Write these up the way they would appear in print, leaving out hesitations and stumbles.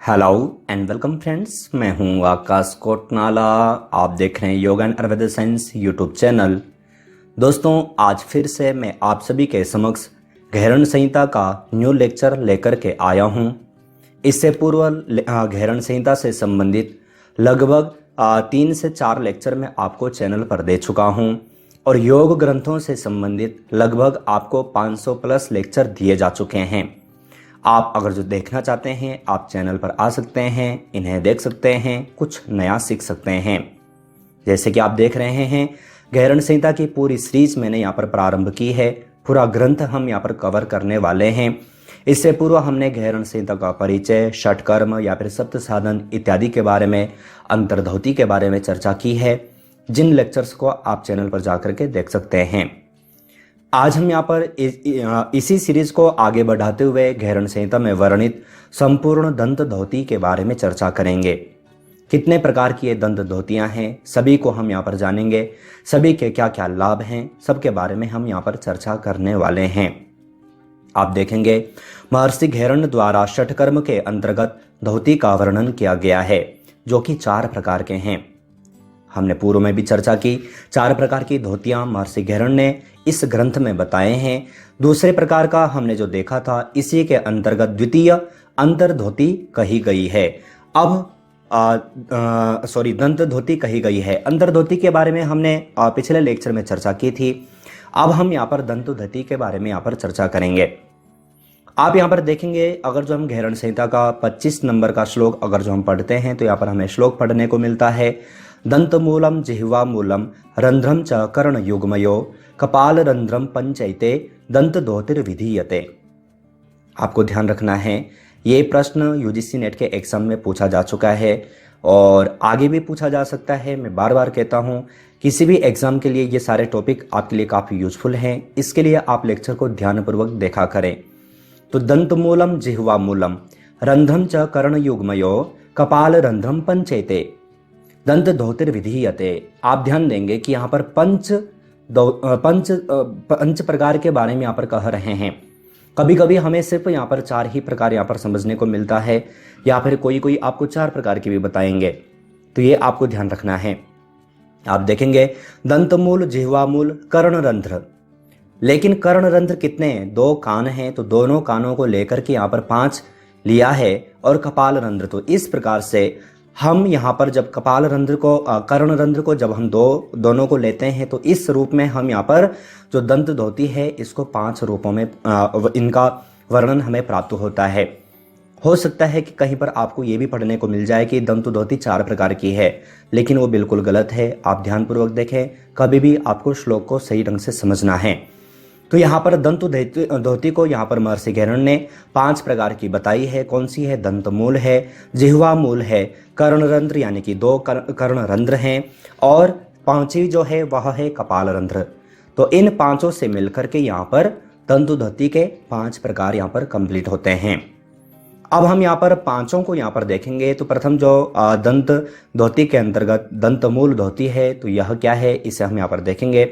Hello and welcome friends, मैं हूं आकाश कोटनाला। आप देख रहे हैं yoga and Ayurveda science YouTube channel. दोस्तों, आज फिर से मैं आप सभी के समक्ष घेरण संहिता का न्यू लेक्चर लेकर के आया हूं। इससे पूर्व घेरण संहिता से संबंधित लगभग 3 से 4 लेक्चर मैं आपको चैनल पर दे चुका हूं और योग ग्रंथों से संबंधित लगभग आपको 500 प्लस लेक्चर दिए जा चुके हैं। आप अगर जो देखना चाहते हैं आप चैनल पर आ सकते हैं, इन्हें देख सकते हैं, कुछ नया सीख सकते हैं। जैसे कि आप देख रहे हैं, घेरण संहिता की पूरी सीरीज मैंने यहाँ पर प्रारंभ की है। पूरा ग्रंथ हम यहाँ पर कवर करने वाले हैं। इससे पूर्व हमने घेरण संहिता का परिचय, षटकर्म या फिर सप्त साधन इत्यादि के बारे में, अंतर्धोती के बारे में चर्चा की है, जिन लेक्चर्स को आप चैनल पर जाकर के देख सकते हैं। आज हम यहाँ पर इसी सीरीज को आगे बढ़ाते हुए घेरण संहिता में वर्णित संपूर्ण दंत धोती के बारे में चर्चा करेंगे। कितने प्रकार की ये दंत धोतियाँ हैं, सभी को हम यहाँ पर जानेंगे। सभी के क्या क्या लाभ हैं, सबके बारे में हम यहाँ पर चर्चा करने वाले हैं। आप देखेंगे महर्षि घेरण द्वारा षटकर्म के अंतर्गत धोती का वर्णन किया गया है, जो कि 4 प्रकार के हैं। हमने पूर्व में भी चर्चा की, 4 प्रकार की धोतियां महर्षि घेरण ने इस ग्रंथ में बताए हैं। दूसरे प्रकार का हमने जो देखा था, इसी के अंतर्गत द्वितीय अंतर धोती कही गई है। अब दंत धोती कही गई है। अंतर धोती के बारे में हमने पिछले लेक्चर में चर्चा की थी। अब हम यहाँ पर दंत धोती के बारे में यहाँ पर चर्चा करेंगे। आप यहाँ पर देखेंगे, अगर जो हम घेरण संहिता का 25 नंबर का श्लोक अगर जो हम पढ़ते हैं तो यहाँ पर हमें श्लोक पढ़ने को मिलता है। दंत मूलम जिह्वा मूलम रंध्रम च कर्ण युग्मयो कपाल रंध्रम पंचैते दंत धोतिर विधीयते। आपको ध्यान रखना है, ये प्रश्न यूजीसी नेट के एग्जाम में पूछा जा चुका है और आगे भी पूछा जा सकता है। मैं बार बार कहता हूँ, किसी भी एग्जाम के लिए ये सारे टॉपिक आपके लिए काफ़ी यूजफुल हैं। इसके लिए आप लेक्चर को ध्यानपूर्वक देखा करें। तो दंत मूलम जिह्वा मूलम रंध्रम च कर्ण युग्मयो कपाल रंध्रम पंचैते दंत धोतिर विधीयते। आप ध्यान देंगे कि यहाँ पर पंच प्रकार के बारे में यहाँ पर कह रहे हैं। कभी कभी हमें सिर्फ यहाँ पर 4 ही प्रकार यहाँ पर समझने को मिलता है, या फिर कोई आपको 4 प्रकार के भी बताएंगे। तो ये आपको ध्यान रखना है। आप देखेंगे दंतमूल, जिह्वामूल, कर्णरंध्र। लेकिन कर्णरंध्र कितने हैं? 2 कान हैं, तो दोनों कानों को लेकर के यहाँ पर 5 लिया है। और कपाल रंध्र, तो इस प्रकार से हम यहाँ पर जब कपाल रंध्र को, कर्ण रंध्र को जब हम दोनों को लेते हैं तो इस रूप में हम यहाँ पर जो दंत धोती है इसको 5 रूपों में इनका वर्णन हमें प्राप्त होता है। हो सकता है कि कहीं पर आपको ये भी पढ़ने को मिल जाए कि दंत धोती 4 प्रकार की है, लेकिन वो बिल्कुल गलत है। आप ध्यानपूर्वक देखें, कभी भी आपको श्लोक को सही ढंग से समझना है। तो यहाँ पर दंत धोती को यहाँ पर महर्षि घेरण ने 5 प्रकार की बताई है। कौन सी है? दंतमूल है, जिह्वा मूल है, कर्णरंध्र यानी कि 2 कर्णरंध्र हैं, और 5वीं जो है वह है कपाल रंध्र। तो इन 5 से मिलकर के यहाँ पर दंत धोती के 5 प्रकार यहाँ पर कंप्लीट होते हैं। अब हम यहाँ पर 5 को यहाँ पर देखेंगे। तो प्रथम जो दंत धोती के अंतर्गत दंतमूल धोती है, तो यह क्या है, इसे हम यहाँ पर देखेंगे।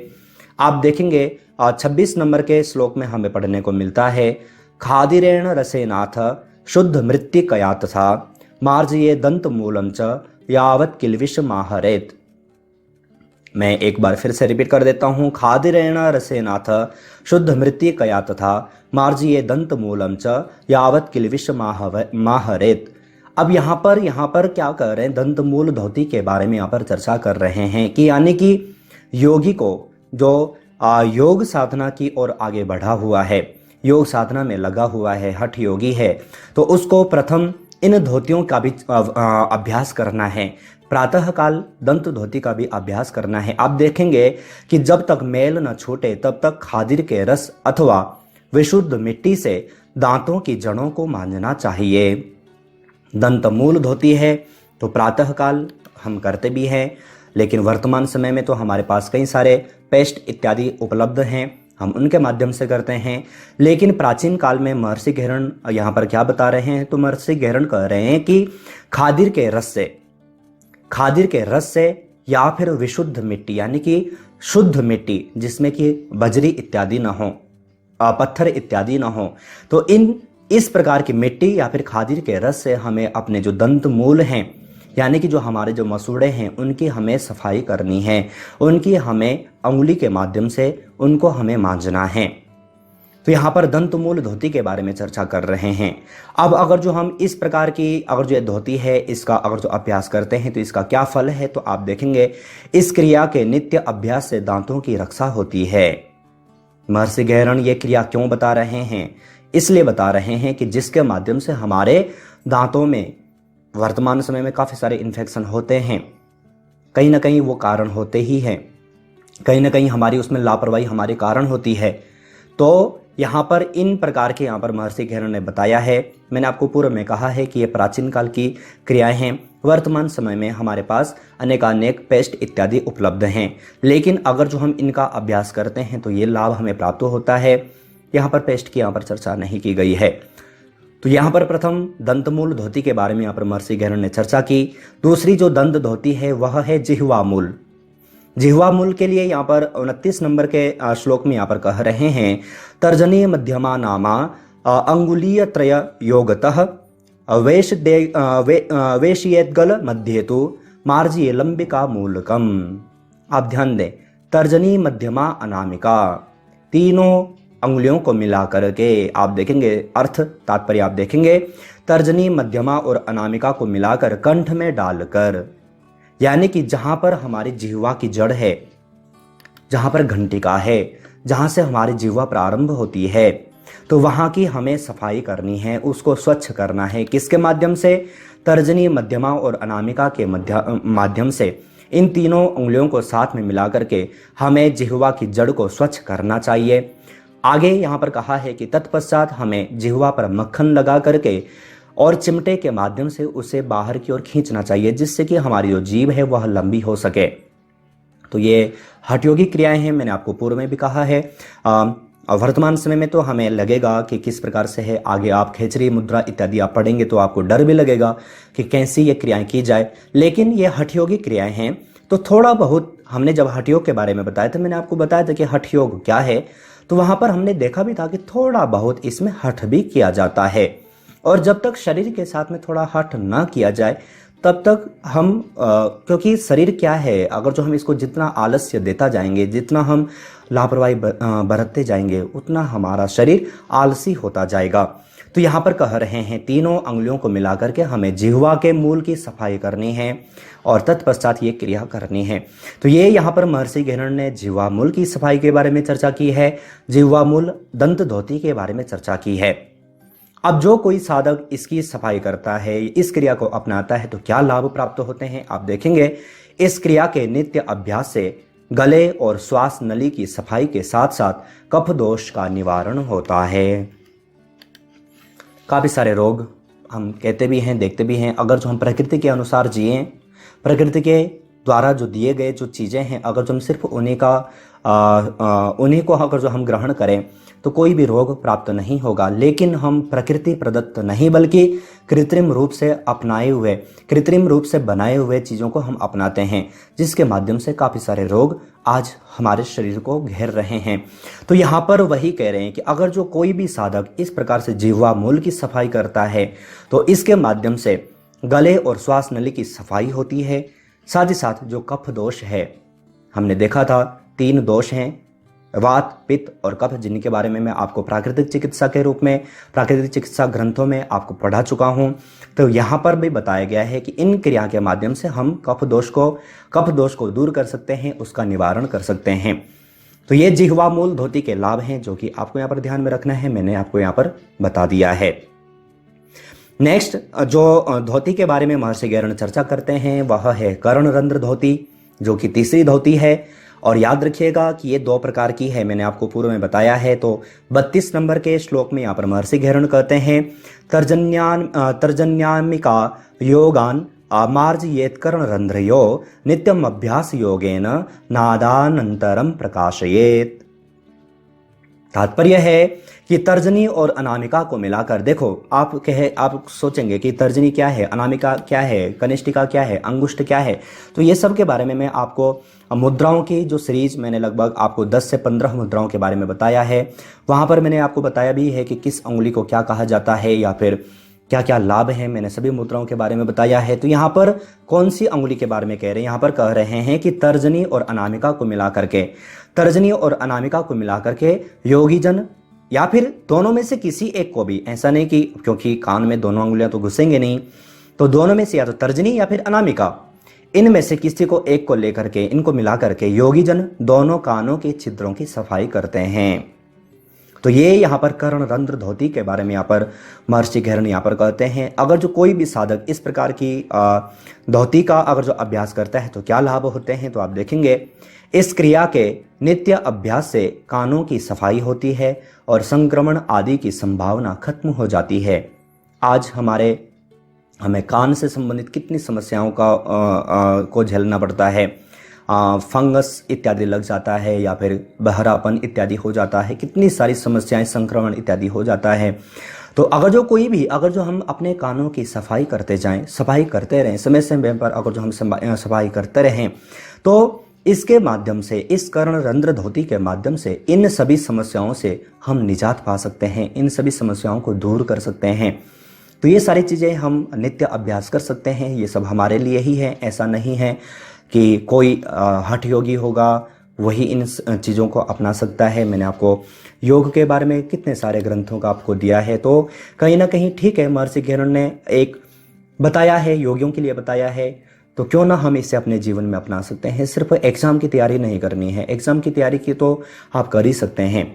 आप देखेंगे 26 नंबर के श्लोक में हमें पढ़ने को मिलता है, खादिरेण रसेनाथ शुद्ध मृत्तिकया तथा मार्जये दंत मूलम च यावत किल्विष माहरेत। मैं एक बार फिर से रिपीट कर देता हूँ, खादिरेण रसेनाथ शुद्ध मृत्तिकया तथा मार्जये दंत मूलम च यावत किल्विष माहरेत। अब यहाँ पर क्या कर रहे हैं, दंत मूल धोती के बारे में यहाँ पर चर्चा कर रहे हैं कि यानी कि योगी को जो योग साधना की ओर आगे बढ़ा हुआ है, योग साधना में लगा हुआ है, हठ योगी है, तो उसको प्रथम इन धोतियों का भी अभ्यास करना है। प्रातः काल दंत धोती का भी अभ्यास करना है। आप देखेंगे कि जब तक मैल न छूटे तब तक खादिर के रस अथवा विशुद्ध मिट्टी से दांतों की जड़ों को मांजना चाहिए। दंतमूल धोती है तो प्रातः काल हम करते भी हैं, लेकिन वर्तमान समय में तो हमारे पास कई सारे पेस्ट इत्यादि उपलब्ध हैं, हम उनके माध्यम से करते हैं। लेकिन प्राचीन काल में महर्षि घेरण यहाँ पर क्या बता रहे हैं, तो महर्षि घेरण कह रहे हैं कि खादिर के रस से या फिर विशुद्ध मिट्टी यानी कि शुद्ध मिट्टी जिसमें कि बजरी इत्यादि न हो, पत्थर इत्यादि न हो, तो इन इस प्रकार की मिट्टी या फिर खादिर के रस से हमें अपने जो दंत मूल हैं, यानी कि जो हमारे जो मसूड़े हैं, उनकी हमें सफाई करनी है, उनकी हमें अंगुली के माध्यम से उनको हमें मांजना है। तो यहाँ पर दंत मूल धोती के बारे में चर्चा कर रहे हैं। अब अगर जो हम इस प्रकार की अगर जो धोती है, इसका अगर जो अभ्यास करते हैं तो इसका क्या फल है, तो आप देखेंगे इस क्रिया के नित्य अभ्यास से दांतों की रक्षा होती है। महर्षि गहरण ये क्रिया क्यों बता रहे हैं? इसलिए बता रहे हैं कि जिसके माध्यम से हमारे दांतों में वर्तमान समय में काफ़ी सारे इन्फेक्शन होते हैं, कहीं ना कहीं वो कारण होते ही हैं, कहीं ना कहीं हमारी उसमें लापरवाही हमारे कारण होती है। तो यहाँ पर इन प्रकार के यहाँ पर महर्षि गहरण ने बताया है। मैंने आपको पूर्व में कहा है कि ये प्राचीन काल की क्रियाएं हैं, वर्तमान समय में हमारे पास अनेकानेक पेस्ट इत्यादि उपलब्ध हैं, लेकिन अगर जो हम इनका अभ्यास करते हैं तो ये लाभ हमें प्राप्त होता है। यहाँ पर पेस्ट की यहाँ पर चर्चा नहीं की गई है। तो यहाँ पर प्रथम दंतमूल धोती के बारे में यहाँ पर महर्षि गहरण ने चर्चा की। दूसरी जो दंत धोती है वह है जिह्वा मूल। जिह्वा मूल के लिए यहाँ पर 29 नंबर के श्लोक में यहाँ पर कह रहे हैं, तर्जनी मध्यमा नामा अंगुलीय त्रय योगतः वेशयेद्गल मध्ये तो मार्जिये लंबिका मूलकम। आप ध्यान दें, तर्जनी मध्यमा अनामिका, तीनों अंगुलियों को मिला करके आप देखेंगे, अर्थ तात्पर्य आप देखेंगे, तर्जनी मध्यमा और अनामिका को मिलाकर कंठ में डालकर, यानी कि जहां पर हमारी जिह्वा की जड़ है, जहां पर घंटिका है, जहां से हमारी जिह्वा प्रारंभ होती है, तो वहां की हमें सफाई करनी है, उसको स्वच्छ करना है। किसके माध्यम से? तर्जनी मध्यमा और अनामिका के माध्यम से। इन तीनों उंगलियों को साथ में मिला करके हमें जिह्वा की जड़ को स्वच्छ करना चाहिए। आगे यहाँ पर कहा है कि तत्पश्चात हमें जिह्वा पर मक्खन लगा करके और चिमटे के माध्यम से उसे बाहर की ओर खींचना चाहिए, जिससे कि हमारी जो जीभ है वह लंबी हो सके। तो ये हठयोगी क्रियाएं हैं, मैंने आपको पूर्व में भी कहा है। वर्तमान समय में तो हमें लगेगा कि किस प्रकार से है, आगे आप खेचरी मुद्रा इत्यादि आप पढ़ेंगे तो आपको डर भी लगेगा कि कैसी ये क्रियाएं की जाए, लेकिन ये हठयोगी क्रियाएं हैं। तो थोड़ा बहुत हमने जब हठयोग के बारे में बताया था, मैंने आपको बताया था कि हठयोग क्या है, तो वहां पर हमने देखा भी था कि थोड़ा बहुत इसमें हठ भी किया जाता है। और जब तक शरीर के साथ में थोड़ा हठ ना किया जाए तब तक हम क्योंकि शरीर क्या है, अगर जो हम इसको जितना आलस्य देता जाएंगे, जितना हम लापरवाही बरतते जाएंगे, उतना हमारा शरीर आलसी होता जाएगा। तो यहाँ पर कह रहे हैं तीनों अंगुलियों को मिलाकर के हमें जिह्वा के मूल की सफाई करनी है और तत्पश्चात ये क्रिया करनी है। तो ये यहाँ पर महर्षि गहरण ने जिह्वा मूल की सफाई के बारे में चर्चा की है, जिह्वा मूल दंत धोती के बारे में चर्चा की है। अब जो कोई साधक इसकी सफाई करता है, इस क्रिया को अपनाता है, तो क्या लाभ प्राप्त होते हैं आप देखेंगे। इस क्रिया के नित्य अभ्यास से गले और श्वास नली की सफाई के साथ साथ कफ दोष का निवारण होता है। काफ़ी सारे रोग हम कहते भी हैं, देखते भी हैं, अगर जो हम प्रकृति के अनुसार जिए, प्रकृति के द्वारा जो दिए गए जो चीज़ें हैं, अगर जो हम सिर्फ उन्हीं को अगर जो हम ग्रहण करें तो कोई भी रोग प्राप्त नहीं होगा। लेकिन हम प्रकृति प्रदत्त नहीं बल्कि कृत्रिम रूप से अपनाए हुए, कृत्रिम रूप से बनाए हुए चीज़ों को हम अपनाते हैं, जिसके माध्यम से काफ़ी सारे रोग आज हमारे शरीर को घेर रहे हैं। तो यहाँ पर वही कह रहे हैं कि अगर जो कोई भी साधक इस प्रकार से जिह्वा मूल की सफाई करता है तो इसके माध्यम से गले और श्वास नली की सफाई होती है। साथ ही साथ जो कफ दोष है, हमने देखा था 3 दोष हैं, वात, पित्त और कफ, जिनके बारे में मैं आपको प्राकृतिक चिकित्सा के रूप में प्राकृतिक चिकित्सा ग्रंथों में आपको पढ़ा चुका हूं। तो यहाँ पर भी बताया गया है कि इन क्रिया के माध्यम से हम कफ दोष को दूर कर सकते हैं, उसका निवारण कर सकते हैं। तो ये जिह्वा मूल धोती के लाभ हैं जो कि आपको यहाँ पर ध्यान में रखना है, मैंने आपको यहाँ पर बता दिया है। नेक्स्ट जो धोती के बारे में महर्षि गहरण चर्चा करते हैं वह है कर्णरंध्र धोती, जो कि तीसरी धोती है। और याद रखिएगा कि ये 2 प्रकार की है, मैंने आपको पूर्व में बताया है। तो 32 नंबर के श्लोक में यहाँ पर महर्षि गहरण कहते हैं, तर्जन्यामिका योगान मार्जयेत् कर्णरंध्रयो नित्यम अभ्यास योगेन नादानंतरम प्रकाशयेत्। तात्पर्य है कि तर्जनी और अनामिका को मिलाकर देखो, आप सोचेंगे कि तर्जनी क्या है, अनामिका क्या है, कनिष्ठिका क्या है, अंगुष्ठ क्या है। तो ये सब के बारे में मैं आपको मुद्राओं की जो सीरीज मैंने लगभग आपको 10 से 15 मुद्राओं के बारे में बताया है, वहां पर मैंने आपको बताया भी है कि किस अंगुली को क्या कहा जाता है या फिर क्या क्या लाभ है। मैंने सभी मुद्राओं के बारे में बताया है। तो यहाँ पर कौन सी अंगुली के बारे में कह रहे हैं, यहाँ पर कह रहे हैं कि तर्जनी और अनामिका को मिला करके, तर्जनी और अनामिका को मिला करके योगी जन या फिर दोनों में से किसी एक को भी, ऐसा नहीं कि क्योंकि कान में दोनों अंगुलियां तो घुसेंगे नहीं, तो दोनों में से या तो तर्जनी या फिर अनामिका, इनमें से किसी को एक को लेकर के, इनको मिला करके योगी जन दोनों कानों के छिद्रों की सफाई करते हैं। तो ये यहाँ पर कर्ण रंध्र धोती के बारे में यहाँ पर महर्षि घैरण यहाँ पर कहते हैं। अगर जो कोई भी साधक इस प्रकार की धोती का अगर जो अभ्यास करता है तो क्या लाभ होते हैं, तो आप देखेंगे इस क्रिया के नित्य अभ्यास से कानों की सफाई होती है और संक्रमण आदि की संभावना खत्म हो जाती है। आज हमें कान से संबंधित कितनी समस्याओं को झेलना पड़ता है, फंगस इत्यादि लग जाता है या फिर बहरापन इत्यादि हो जाता है, कितनी सारी समस्याएं, संक्रमण इत्यादि हो जाता है। तो अगर जो हम अपने कानों की सफाई करते जाएं, सफाई करते रहें, समय समय पर अगर जो हम सफाई करते रहें, तो इसके माध्यम से, इस कर्ण रंध्र धोती के माध्यम से इन सभी समस्याओं से हम निजात पा सकते हैं, इन सभी समस्याओं को दूर कर सकते हैं। तो ये सारी चीज़ें हम नित्य अभ्यास कर सकते हैं, ये सब हमारे लिए ही है। ऐसा नहीं है कि कोई हठ योगी होगा वही इन चीज़ों को अपना सकता है। मैंने आपको योग के बारे में कितने सारे ग्रंथों का आपको दिया है, तो कहीं ना कहीं ठीक है, महर्षि घैरण ने एक बताया है, योगियों के लिए बताया है, तो क्यों ना हम इसे अपने जीवन में अपना सकते हैं। सिर्फ एग्ज़ाम की तैयारी नहीं करनी है, एग्ज़ाम की तैयारी की तो आप कर ही सकते हैं।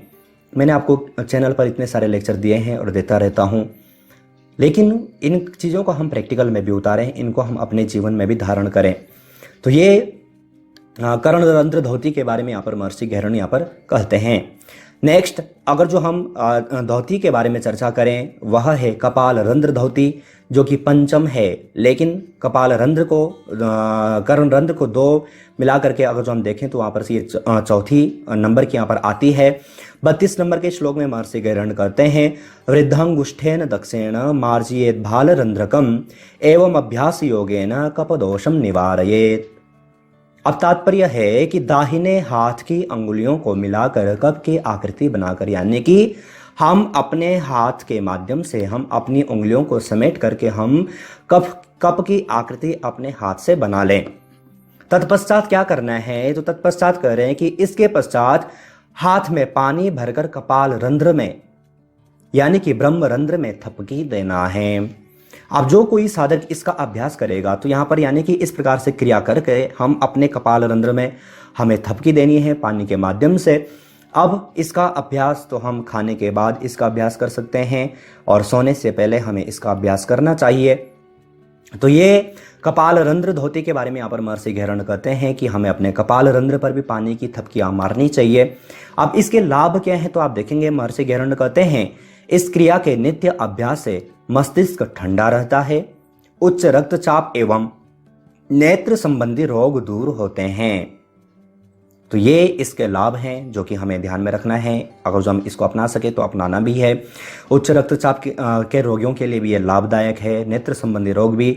मैंने आपको चैनल पर इतने सारे लेक्चर दिए हैं और देता रहता हूँ, लेकिन इन चीज़ों को हम प्रैक्टिकल में भी उतारें, इनको हम अपने जीवन में भी धारण करें। तो ये कर्ण रंध्र धोती के बारे में यहाँ पर महर्षि घैरण यहाँ पर कहते हैं। नेक्स्ट, अगर जो हम धोती के बारे में चर्चा करें, वह है कपाल रंध्र धोती, जो कि पंचम है, लेकिन कपाल रंध्र को कर्ण रंध्र को 2 मिला करके अगर जो हम देखें तो वहाँ पर से ये चौथी नंबर की यहाँ पर आती है। 32 नंबर के श्लोक में महर्षि घैरण करते हैं, वृद्धांगुष्ठेन दक्षेण मार्जयेत् भाल रंध्रकम एवं अभ्यास योगेन कपदोषम निवारयेत्। अब तात्पर्य है कि दाहिने हाथ की अंगुलियों को मिलाकर कप की आकृति बनाकर, यानी कि हम अपने हाथ के माध्यम से हम अपनी उंगलियों को समेट करके हम कप की आकृति अपने हाथ से बना लें। तत्पश्चात क्या करना है, तो तत्पश्चात कह रहे हैं कि इसके पश्चात हाथ में पानी भरकर कपाल रंध्र में, यानी कि ब्रह्म रंध्र में थपकी देना है। अब जो कोई साधक इसका अभ्यास करेगा तो यहाँ पर यानी कि इस प्रकार से क्रिया करके हम अपने कपाल रंध्र में हमें थपकी देनी है पानी के माध्यम से। अब इसका अभ्यास तो हम खाने के बाद इसका अभ्यास कर सकते हैं और सोने से पहले हमें इसका अभ्यास करना चाहिए। तो ये कपाल रंध्र धोती के बारे में यहाँ पर महर्षि घैरण कहते हैं कि हमें अपने कपाल रंध्र पर भी पानी की थपकियां मारनी चाहिए। अब इसके लाभ क्या है, तो आप देखेंगे महर्षि घैरण कहते हैं इस क्रिया के नित्य अभ्यास से मस्तिष्क ठंडा रहता है, उच्च रक्तचाप एवं नेत्र संबंधी रोग दूर होते हैं। तो ये इसके लाभ हैं जो कि हमें ध्यान में रखना है। अगर जो हम इसको अपना सके तो अपनाना भी है। उच्च रक्तचाप के रोगियों के लिए भी ये लाभदायक है। नेत्र संबंधी रोग भी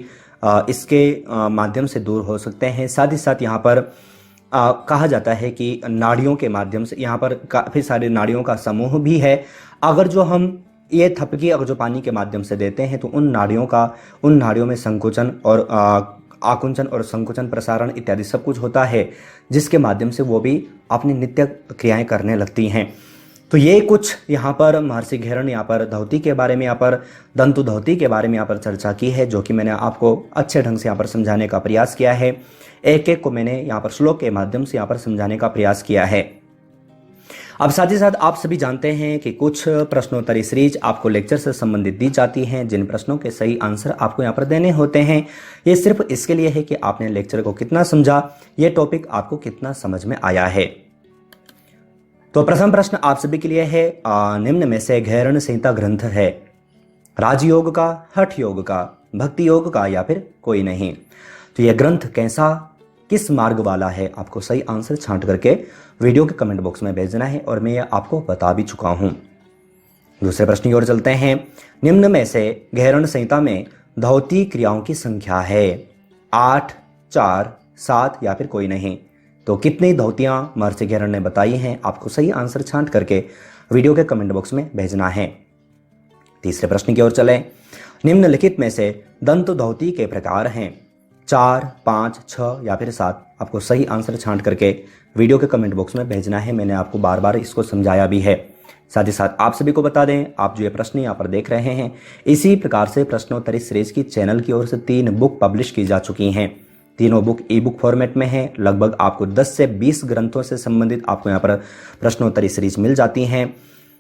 इसके माध्यम से दूर हो सकते हैं। साथ ही साथ यहाँ पर कहा जाता है कि नाड़ियों के माध्यम से, यहाँ पर काफ़ी सारे नाड़ियों का समूह भी है। अगर जो हम ये थपकी अगर जो पानी के माध्यम से देते हैं तो उन नाड़ियों में संकुचन और आकुंचन और संकुचन प्रसारण इत्यादि सब कुछ होता है, जिसके माध्यम से वो भी अपनी नित्य क्रियाएं करने लगती हैं। तो ये कुछ यहाँ पर महर्षि घैरण यहाँ पर धोती के बारे में, यहाँ पर दंतु धोती के बारे में यहाँ पर चर्चा की है, जो कि मैंने आपको अच्छे ढंग से यहाँ पर समझाने का प्रयास किया है। एक एक को मैंने यहाँ पर श्लोक के माध्यम से यहाँ पर समझाने का प्रयास किया है। अब साथ ही साथ आप सभी जानते हैं कि कुछ प्रश्नोत्तरी सीरीज आपको लेक्चर से संबंधित दी जाती हैं, जिन प्रश्नों के सही आंसर आपको यहाँ पर देने होते हैं। ये सिर्फ इसके लिए है कि आपने लेक्चर को कितना समझा, ये टॉपिक आपको कितना समझ में आया है। तो प्रथम प्रश्न आप सभी के लिए है, निम्न में से घैरण संहिता ग्रंथ है राजयोग का, हठ योग का, भक्ति योग का या फिर कोई नहीं। तो यह ग्रंथ कैसा किस मार्ग वाला है, आपको सही आंसर छांट करके वीडियो के कमेंट बॉक्स में भेजना है और मैं ये आपको बता भी चुका हूं। दूसरे प्रश्न की ओर चलते हैं। निम्न में से घेरण संहिता में धौती क्रियाओं की संख्या है 8, 4, 7 या फिर कोई नहीं। तो कितनी धौतियां महर्षि घेरण ने बताई हैं, आपको सही आंसर छांट करके वीडियो के कमेंट बॉक्स में भेजना है। तीसरे प्रश्न की ओर चलें। निम्नलिखित में से दंत धौती के प्रकार हैं 4, 5, 6 या फिर 7। आपको सही आंसर छांट करके वीडियो के कमेंट बॉक्स में भेजना है। मैंने आपको बार बार इसको समझाया भी है। साथ ही साथ आप सभी को बता दें, आप जो ये प्रश्न यहाँ पर देख रहे हैं, इसी प्रकार से प्रश्नोत्तरी सीरीज की चैनल की ओर से 3 बुक पब्लिश की जा चुकी हैं। तीनों बुक ई बुक फॉर्मेट में है। लगभग आपको 10 से 20 ग्रंथों से संबंधित आपको यहाँ पर प्रश्नोत्तरी सीरीज मिल जाती हैं।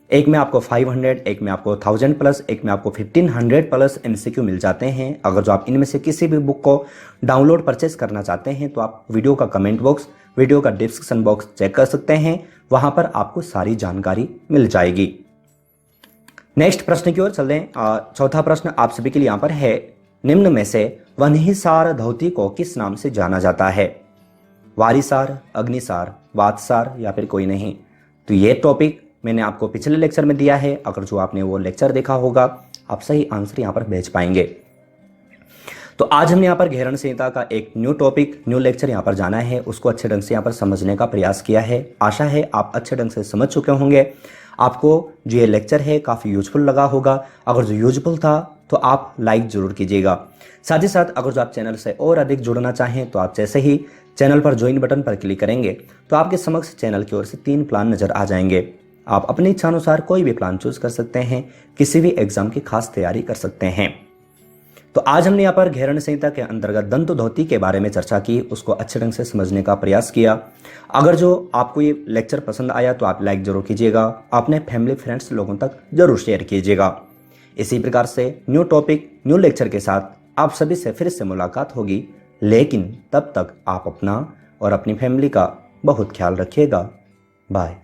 एक में आपको 500, एक में आपको 1000 प्लस, एक में आपको 1500 प्लस MCQ मिल जाते हैं। अगर जो आप इनमें से किसी भी बुक को डाउनलोड परचेस करना चाहते हैं तो आप वीडियो का कमेंट बॉक्स, वीडियो का डिस्क्रिप्शन बॉक्स चेक कर सकते हैं। वहां पर आपको सारी जानकारी मिल जाएगी। नेक्स्ट प्रश्न की ओर चलें। चौथा प्रश्न आप सभी के लिए यहाँ पर है। निम्न में से वन्हीसार धौती को किस नाम से जाना जाता है? वारिसार, अग्निसार, वातसार या फिर कोई नहीं। तो ये टॉपिक मैंने आपको पिछले लेक्चर में दिया है। अगर जो आपने वो लेक्चर देखा होगा, आप सही आंसर यहाँ पर भेज पाएंगे। तो आज हमने यहाँ पर घेरण संहिता का एक न्यू टॉपिक, न्यू लेक्चर यहाँ पर जाना है, उसको अच्छे ढंग से यहाँ पर समझने का प्रयास किया है। आशा है आप अच्छे ढंग से समझ चुके होंगे। आपको जो ये लेक्चर है काफ़ी यूजफुल लगा होगा। अगर जो यूजफुल था तो आप लाइक जरूर कीजिएगा। साथ ही साथ अगर जो आप चैनल से और अधिक जुड़ना चाहें तो आप जैसे ही चैनल पर ज्वाइन बटन पर क्लिक करेंगे तो आपके समक्ष चैनल की ओर से 3 प्लान नजर आ जाएंगे। आप अपनी इच्छानुसार कोई भी प्लान चूज कर सकते हैं, किसी भी एग्जाम की खास तैयारी कर सकते हैं। तो आज हमने यहाँ पर घेरण संहिता के अंतर्गत दंत धौती के बारे में चर्चा की, उसको अच्छे ढंग से समझने का प्रयास किया। अगर जो आपको ये लेक्चर पसंद आया तो आप लाइक जरूर कीजिएगा, अपने फैमिली फ्रेंड्स लोगों तक जरूर शेयर कीजिएगा। इसी प्रकार से न्यू टॉपिक, न्यू लेक्चर के साथ आप सभी से फिर से मुलाकात होगी। लेकिन तब तक आप अपना और अपनी फैमिली का बहुत ख्याल रखिएगा। बाय।